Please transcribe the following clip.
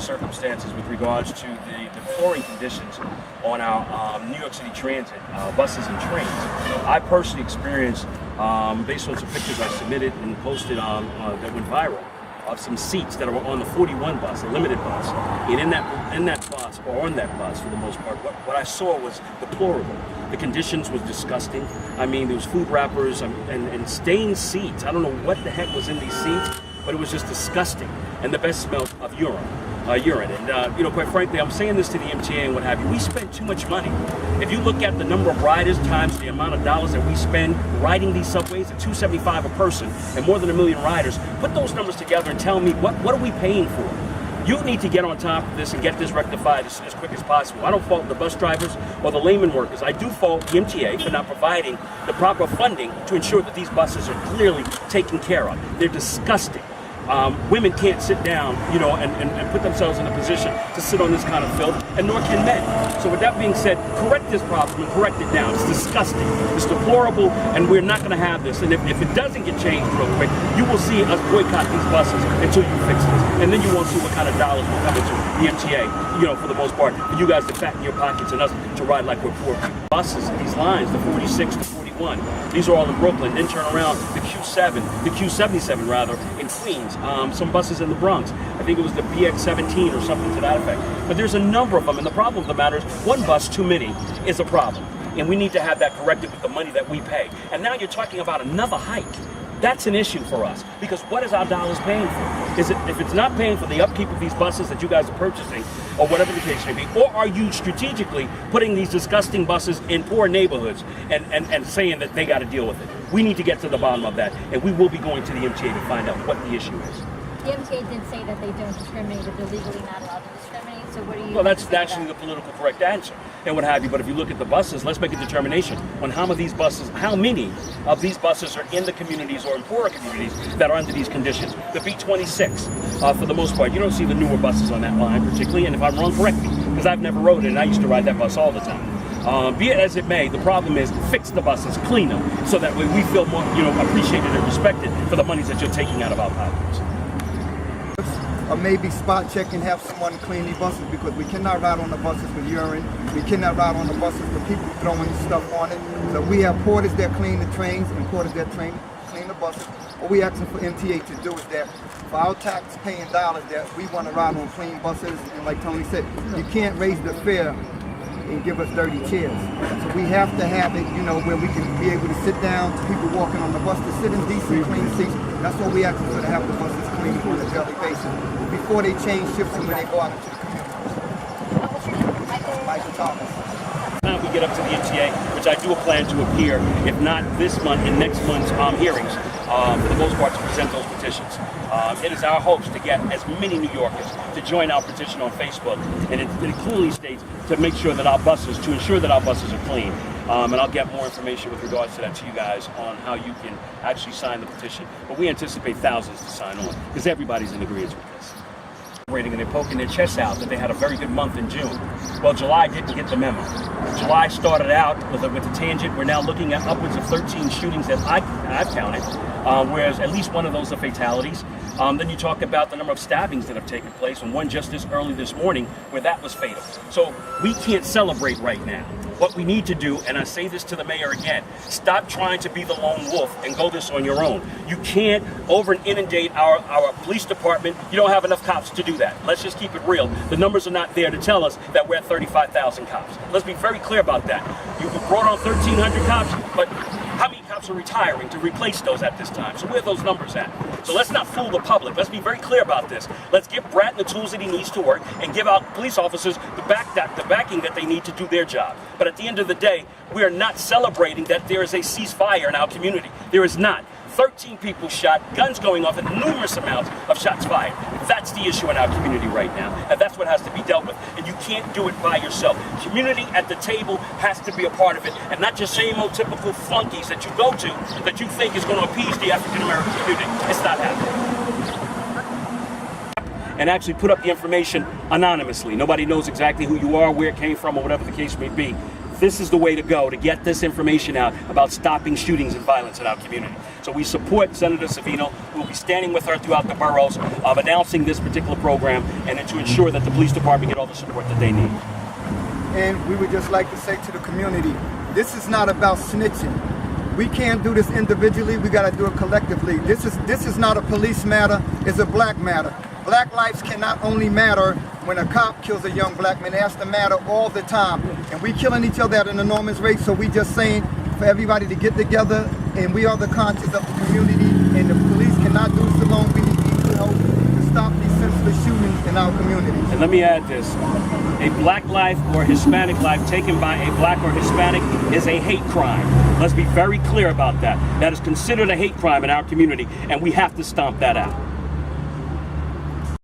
circumstances with regards to the deploring conditions on our New York City Transit buses and trains. I personally experienced, based on some pictures I submitted and posted that went viral, of some seats that were on the 41 bus, a limited bus, and in that bus, or on that bus for the most part, what I saw was deplorable. The conditions was disgusting. I mean, there was food wrappers and stained seats. I don't know what the heck was in these seats, but it was just disgusting. And the best smell of urine. And quite frankly, I'm saying this to the MTA and what have you, we spend too much money. If you look at the number of riders times the amount of dollars that we spend riding these subways at $275 a person and more than 1 million riders, put those numbers together and tell me what are we paying for? You need to get on top of this and get this rectified as quick as possible. I don't fault the bus drivers or the layman workers. I do fault the MTA for not providing the proper funding to ensure that these buses are clearly taken care of. They're disgusting. Women can't sit down, and put themselves in a position to sit on this kind of filth, and nor can men. So with that being said, correct this problem and correct it down. It's disgusting. It's deplorable, and we're not going to have this. And if it doesn't get changed real quick, you will see us boycott these buses until you fix this. And then you won't see what kind of dollars will come into the MTA, for the most part, for you guys to fatten your pockets and us to ride like we're poor people. Buses, these lines, the 46 to 41, these are all in Brooklyn. Then turn around, the Q77 rather, in Queens. Some buses in the Bronx. I think it was the BX17 or something to that effect. But there's a number of them, and the problem of the matter is one bus too many is a problem. And we need to have that corrected with the money that we pay. And now you're talking about another hike. That's an issue for us, because what is our dollars paying for? If it's not paying for the upkeep of these buses that you guys are purchasing, or whatever the case may be, or are you strategically putting these disgusting buses in poor neighborhoods and saying that they got to deal with it? We need to get to the bottom of that, and we will be going to the MTA to find out what the issue is. The MTA did say that they don't discriminate, that they're legally not allowed to discriminate, so what do you... Well, that's actually the political correct answer, and what have you, but if you look at the buses, let's make a determination on how many of these buses are in the communities or in poorer communities that are under these conditions. The B26, for the most part, you don't see the newer buses on that line particularly, and if I'm wrong, correct me, because I've never rode it, and I used to ride that bus all the time. Be it as it may, the problem is fix the buses, clean them, so that way we feel more, appreciated and respected for the monies that you're taking out of our pockets. Or maybe spot check and have someone clean these buses, because we cannot ride on the buses with urine. We cannot ride on the buses with people throwing stuff on it. So we have porters that clean the trains and porters that clean the buses. What we asking for MTA to do is that for our tax-paying dollars that we want to ride on clean buses, and like Tony said, you can't raise the fare and give us dirty chairs. So we have to have it, where we can be able to sit down, people walking on the bus to sit in decent, clean seats. That's what we asking for, to have the buses clean on a daily basis before they change shifts and when they go out into the community. Michael Thomas. Now we get up to the MTA, which I do plan to appear, if not this month, in next month's hearings, for the most part, to present those petitions. It is our hopes to get as many New Yorkers to join our petition on Facebook, and it clearly states to ensure that our buses are clean. And I'll get more information with regards to that to you guys on how you can actually sign the petition. But we anticipate thousands to sign on, because everybody's in agreement with this. And they're poking their chests out that they had a very good month in June. Well, July didn't get the memo. July started out with a tangent. We're now looking at upwards of 13 shootings that I've counted, whereas at least one of those are fatalities. Then you talk about the number of stabbings that have taken place, and one just this early this morning where that was fatal. So we can't celebrate right now. What we need to do, and I say this to the mayor again, stop trying to be the lone wolf and go this on your own. You can't over and inundate our police department. You don't have enough cops to do that. Let's just keep it real. The numbers are not there to tell us that we're at 35,000 cops. Let's be very clear about that. You brought on 1,300 cops, but how many cops are retiring to replace those at this time? So where are those numbers at? So let's not fool the public. Let's be very clear about this. Let's give Bratton the tools that he needs to work and give our police officers the backing that they need to do their job. But at the end of the day, we are not celebrating that there is a ceasefire in our community. There is not. 13 people shot, guns going off, and numerous amounts of shots fired. That's the issue in our community right now, and that's what has to be dealt with. And you can't do it by yourself. Community at the table has to be a part of it, and not just same old typical flunkies that you go to that you think is going to appease the African American community. It's not happening. And actually put up the information anonymously. Nobody knows exactly who you are, where it came from, or whatever the case may be. this is the way to go to get this information out about stopping shootings and violence in our community. So we support Senator Savino. We'll be standing with her throughout the boroughs of announcing this particular program and to ensure that the police department get all the support that they need. And we would just like to say to the community, this is not about snitching. We can't do this individually, we gotta do it collectively. This is not a police matter, it's a black matter. Black lives cannot only matter when a cop kills a young black man, it has to matter all the time. And we killing each other at an enormous rate, so we just saying for everybody to get together, and we are the conscience of the community, and the police cannot do this alone. We need equal help to stop these senseless shootings in our community. And let me add this. A black life or Hispanic life taken by a black or Hispanic is a hate crime. Let's be very clear about that. That is considered a hate crime in our community, and we have to stomp that out.